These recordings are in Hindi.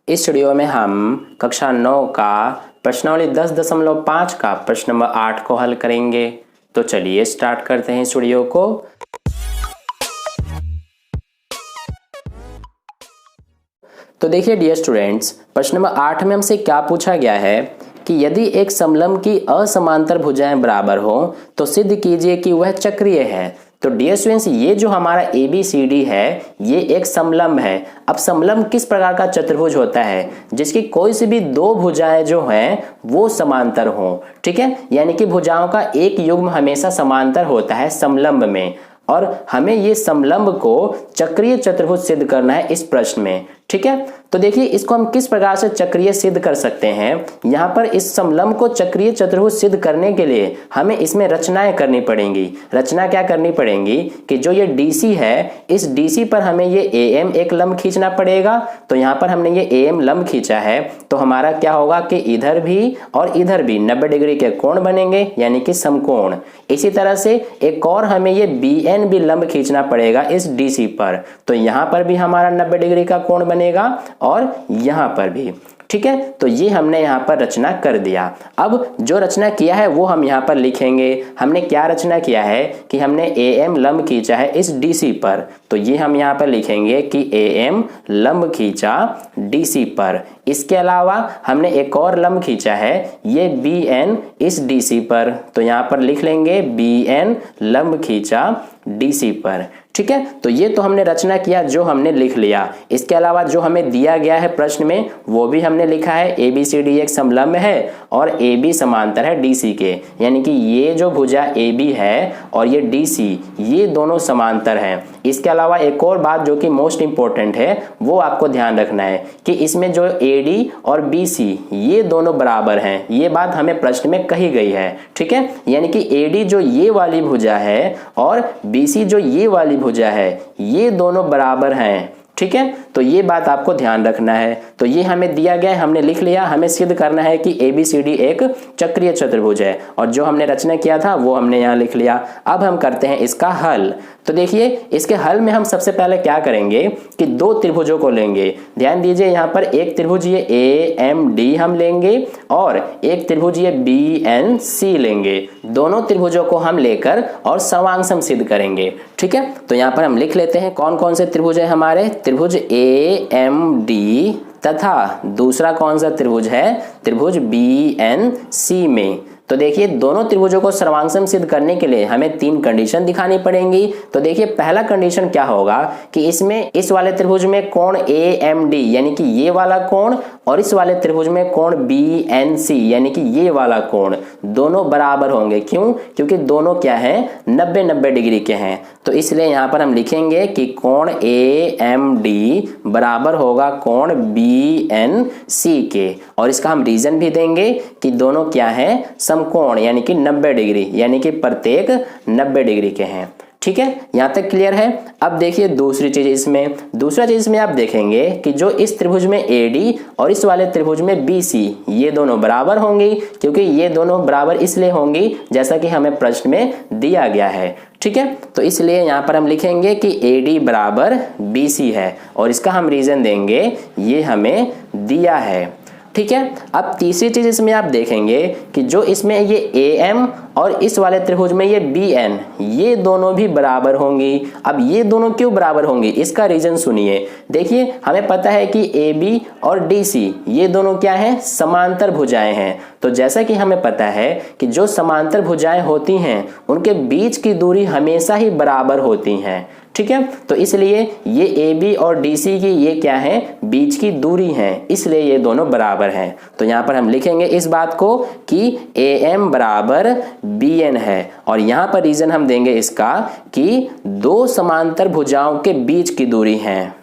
इस वीडियो में हम कक्षा 9 का प्रश्नावली 10.5 का प्रश्न नंबर 8 को हल करेंगे। तो चलिए स्टार्ट करते हैं इस वीडियो को। तो देखिए डियर स्टूडेंट्स, प्रश्न नंबर 8 में हमसे क्या पूछा गया है कि यदि एक समलंब की असमांतर भुजाएं बराबर हो तो सिद्ध कीजिए कि वह चक्रीय है। तो डियर स्टूडेंट्स, ये जो हमारा ABCD है ये एक समलंब है। अब समलंब किस प्रकार का चतुर्भुज होता है जिसकी कोई सी भी दो भुजाएं जो हैं वो समांतर हो। ठीक है, यानी कि भुजाओं का एक युग्म हमेशा समांतर होता है समलंब में, और हमें ये समलंब को चक्रीय चतुर्भुज सिद्ध करना है इस प्रश्न में। ठीक है, तो देखिए इसको हम किस प्रकार से चक्रीय सिद्ध कर सकते हैं। यहाँ पर इस समलंब को चक्रीय चतुर्भुज सिद्ध करने के लिए हमें इसमें रचनाएं करनी पड़ेंगी। रचना क्या करनी पड़ेंगी कि जो ये DC है, इस DC पर हमें ये AM एक लंब खींचना पड़ेगा। तो यहाँ पर हमने ये AM लंब खींचा है तो हमारा क्या होगा कि इधर भी और इधर भी 90 डिग्री के कोण बनेंगे, यानी कि समकोण। इसी तरह से एक और हमें ये BN भी लंब खींचना पड़ेगा इस DC पर, तो यहाँ पर भी हमारा 90 डिग्री का कोण बनेगा और यहाँ पर भी। ठीक है, तो ये हमने यहाँ पर रचना कर दिया। अब जो रचना किया है वो हम यहाँ पर लिखेंगे। हमने क्या रचना किया है कि हमने AM लंब खींचा है इस DC पर, तो ये हम यहाँ पर लिखेंगे कि AM लंब खींचा DC पर। इसके अलावा हमने एक और लंब खींचा है ये BN इस DC पर, तो यहाँ पर लिख लेंगे BN लंब खींचा DC पर। ठीक है, तो ये तो हमने रचना किया, जो हमने लिख लिया। इसके अलावा जो हमें दिया गया है प्रश्न में वो भी हमने लिखा है। ABCD एक समलंब है और AB समांतर है DC के, यानी कि ये जो भुजा AB है और ये DC ये दोनों समांतर हैं। इसके अलावा एक और बात जो कि मोस्ट इंपॉर्टेंट है वो आपको ध्यान रखना है कि इसमें जो AD और BC ये दोनों बराबर हैं। ये बात हमें प्रश्न में कही गई है। ठीक है, यानी कि AD जो ये वाली भुजा है और BC जो ये वाली भुजा है ये दोनों बराबर हैं। ठीक है, तो ये बात आपको ध्यान रखना है। तो ये हमें दिया गया है, हमने लिख लिया। हमें सिद्ध करना है कि ABCD एक चक्रीय चतुर्भुज है, और जो हमने रचना किया था वो हमने यहाँ लिख लिया। अब हम करते हैं इसका हल। तो देखिए इसके हल में हम सबसे पहले क्या करेंगे कि दो त्रिभुजों को लेंगे। ध्यान दीजिए, यहाँ पर एक त्रिभुज ये AMD हम लेंगे और एक त्रिभुज ये BNC लेंगे। दोनों त्रिभुजों को हम लेकर और सवांग सम सिद्ध करेंगे। ठीक है, तो यहाँ पर हम लिख लेते हैं कौन कौन से त्रिभुज है हमारे। त्रिभुज AMD तथा दूसरा कौन सा त्रिभुज है, त्रिभुज BNC में। तो देखिए दोनों त्रिभुजों को सर्वांग सिद्ध करने के लिए हमें 3 कंडीशन दिखानी पड़ेंगी। तो देखिए पहला कंडीशन क्या होगा कि इसमें इस वाले त्रिभुज में कोण AMD यानी कि ये वाला कोण और इस वाले त्रिभुज में कोण BNC यानी कि ये वाला कोण दोनों बराबर होंगे। क्यों? क्योंकि दोनों क्या हैं 90-90 डिग्री के हैं। तो इसलिए यहाँ पर हम लिखेंगे कि कोण AMD बराबर होगा कोण BNC के, और इसका हम रीजन भी देंगे कि दोनों क्या हैं समकोण यानी कि 90 डिग्री, यानी कि प्रत्येक 90 डिग्री के हैं। ठीक है, यहाँ तक क्लियर है। अब देखिए दूसरा चीज इसमें आप देखेंगे कि जो इस त्रिभुज में AD और इस वाले त्रिभुज में BC ये दोनों बराबर होंगी, क्योंकि ये दोनों बराबर इसलिए होंगी जैसा कि हमें प्रश्न में दिया गया है। ठीक है, तो इसलिए यहाँ पर हम लिखेंगे कि AD बराबर BC है, और इसका हम रीजन देंगे ये हमें दिया है। ठीक है, अब तीसरी चीज इसमें आप देखेंगे कि जो इसमें ये AM और इस वाले त्रिभुज में ये BN ये दोनों भी बराबर होंगी। अब ये दोनों क्यों बराबर होंगी इसका रीजन सुनिए। देखिए हमें पता है कि AB और DC ये दोनों क्या हैं, समांतर भुजाएं हैं। तो जैसा कि हमें पता है कि जो समांतर भुजाएं होती हैं उनके बीच की दूरी हमेशा ही बराबर होती हैं। ठीक है, तो इसलिए ये AB और DC की ये क्या है, बीच की दूरी है, इसलिए ये दोनों बराबर हैं। तो यहाँ पर हम लिखेंगे इस बात को कि AM बराबर BN है, और यहाँ पर रीजन हम देंगे इसका कि दो समांतर भुजाओं के बीच की दूरी है।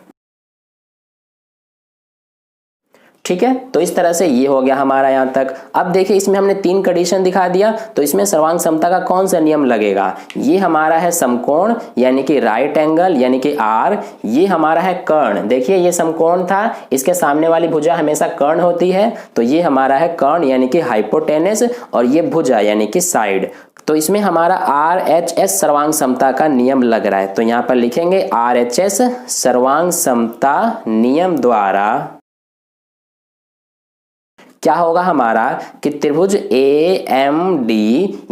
ठीक है, तो इस तरह से ये हो गया हमारा यहाँ तक। अब देखिए इसमें हमने 3 कंडीशन दिखा दिया, तो इसमें सर्वांग समता का कौन सा नियम लगेगा। ये हमारा है समकोण यानी कि राइट एंगल यानी कि R। ये हमारा है कर्ण। देखिए ये समकोण था, इसके सामने वाली भुजा हमेशा कर्ण होती है, तो ये हमारा है कर्ण यानी कि हाइपोटेनस, और ये भुजा यानी कि साइड। तो इसमें हमारा RHS सर्वांग समता का नियम लग रहा है। तो यहाँ पर लिखेंगे RHS सर्वांग समता नियम द्वारा क्या होगा हमारा कि त्रिभुज AMD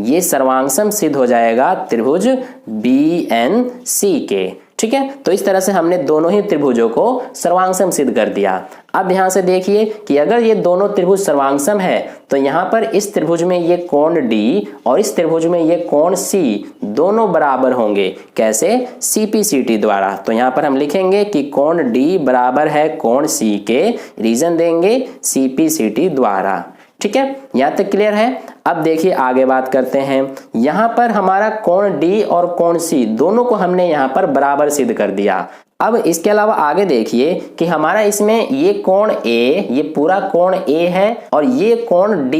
ये सर्वांगसम सिद्ध हो जाएगा त्रिभुज BNC के। ठीक है, तो इस तरह से हमने दोनों ही त्रिभुजों को सर्वांगसम सिद्ध कर दिया। अब यहां से देखिए कि अगर ये दोनों त्रिभुज सर्वांगसम है तो यहां पर इस त्रिभुज में ये कोण D और इस त्रिभुज में ये कोण C दोनों बराबर होंगे। कैसे? CPCT द्वारा। तो यहां पर हम लिखेंगे कि कोण D बराबर है कोण C के, रीजन देंगे CPCT द्वारा। ठीक है, यहां तक क्लियर है। अब देखिए आगे बात करते हैं। यहां पर हमारा कोण D और कोण C दोनों को हमने यहां पर बराबर सिद्ध कर दिया। अब इसके अलावा आगे देखिए कि हमारा इसमें ये कोण A, ये पूरा कोण A है और ये कोण D,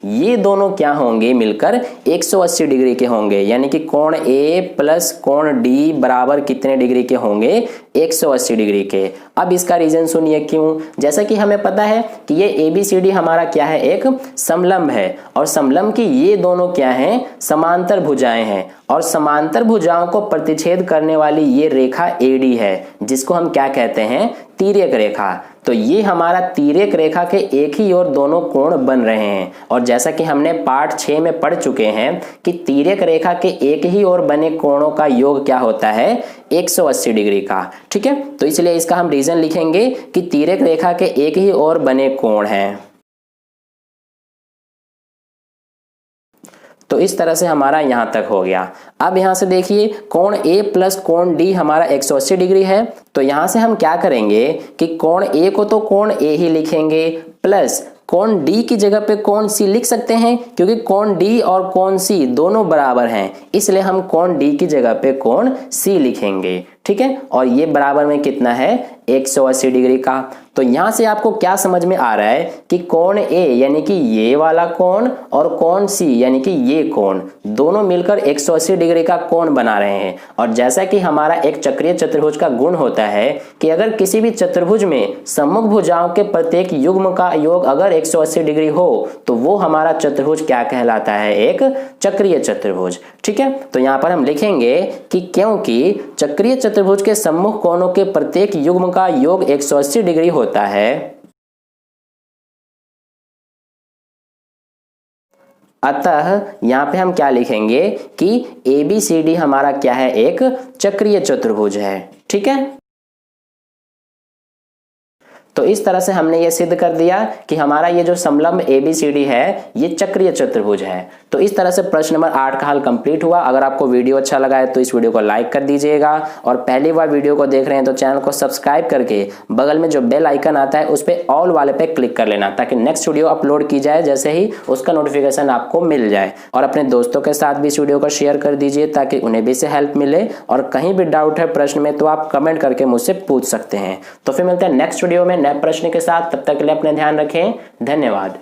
ये दोनों क्या होंगे मिलकर 180 डिग्री के होंगे। यानी कि कोण A प्लस कोण D बराबर कितने डिग्री के होंगे? 180 डिग्री के। अब इसका रीजन सुनिए क्यों। जैसा कि हमें पता है कि ये ABCD हमारा क्या है? एक समलंब है और समलंब की ये दोनों क्या हैं? समांतर भुजाएं हैं और समांतर भुजाओं को प्रतिच्छेद करने वाली ये रेखा AD है जिसको हम क्या कहते हैं? तिर्यक रेखा। तो ये हमारा तिर्यक रेखा के एक ही ओर दोनों कोण बन रहे हैं और जैसा कि हमने पार्ट 6 में पढ़ चुके हैं कि तिर्यक रेखा के एक ही ओर बने कोणों का योग क्या होता है? 180 डिग्री का। ठीक है, तो इसलिए इसका हम रीजन लिखेंगे कि तिर्यक रेखा के एक ही ओर बने कोण हैं। तो इस तरह से हमारा यहां तक हो गया। अब यहां से देखिए कोण A प्लस कोण D हमारा 180 डिग्री है। तो यहां से हम क्या करेंगे कि कोण A को तो कोण A ही लिखेंगे प्लस कोण D की जगह पे कोण C लिख सकते हैं क्योंकि कोण D और कोण C दोनों बराबर हैं, इसलिए हम कोण D की जगह पे कोण C लिखेंगे। ठीक है, और ये बराबर में कितना है? 180 डिग्री का। तो यहां से आपको क्या समझ में आ रहा है कि कोण A यानी कि ये वाला कोण और कोण C यानी कि ये कोण दोनों मिलकर 180 डिग्री का कोण बना रहे हैं। और जैसा कि हमारा एक चक्रीय चतुर्भुज का गुण होता है कि अगर किसी भी चतुर्भुज में सम्मुख भुजाओं के प्रत्येक युग्म का योग अगर 180 डिग्री हो तो वो हमारा चतुर्भुज क्या कहलाता है? एक चक्रीय चतुर्भुज। ठीक है, तो यहां पर हम लिखेंगे कि क्योंकि चक्रीय चतुर्भुज के सम्मुख कोणों के प्रत्येक युग्म का योग 180 डिग्री होता है, अतः यहां पे हम क्या लिखेंगे कि ABCD हमारा क्या है? एक चक्रीय चतुर्भुज है। ठीक है, तो इस तरह से हमने ये सिद्ध कर दिया कि हमारा ये जो समलंब ABCD है ये चक्रीय चतुर्भुज है। तो इस तरह से प्रश्न नंबर 8 का हल कंप्लीट हुआ। अगर आपको वीडियो अच्छा लगा है तो इस वीडियो को लाइक कर दीजिएगा और पहली बार वीडियो को देख रहे हैं तो चैनल को सब्सक्राइब करके बगल में जो बेल आइकन आता है उस पर ऑल वाले पे क्लिक कर लेना ताकि नेक्स्ट वीडियो अपलोड की जाए जैसे ही उसका नोटिफिकेशन आपको मिल जाए। और अपने दोस्तों के साथ भी इस वीडियो को शेयर कर दीजिए ताकि उन्हें भी से हेल्प मिले। और कहीं भी डाउट है प्रश्न में तो आप कमेंट करके मुझसे पूछ सकते हैं। तो फिर मिलते हैं नेक्स्ट वीडियो में नए प्रश्न के साथ। तब तक के लिए अपने ध्यान रखें। धन्यवाद।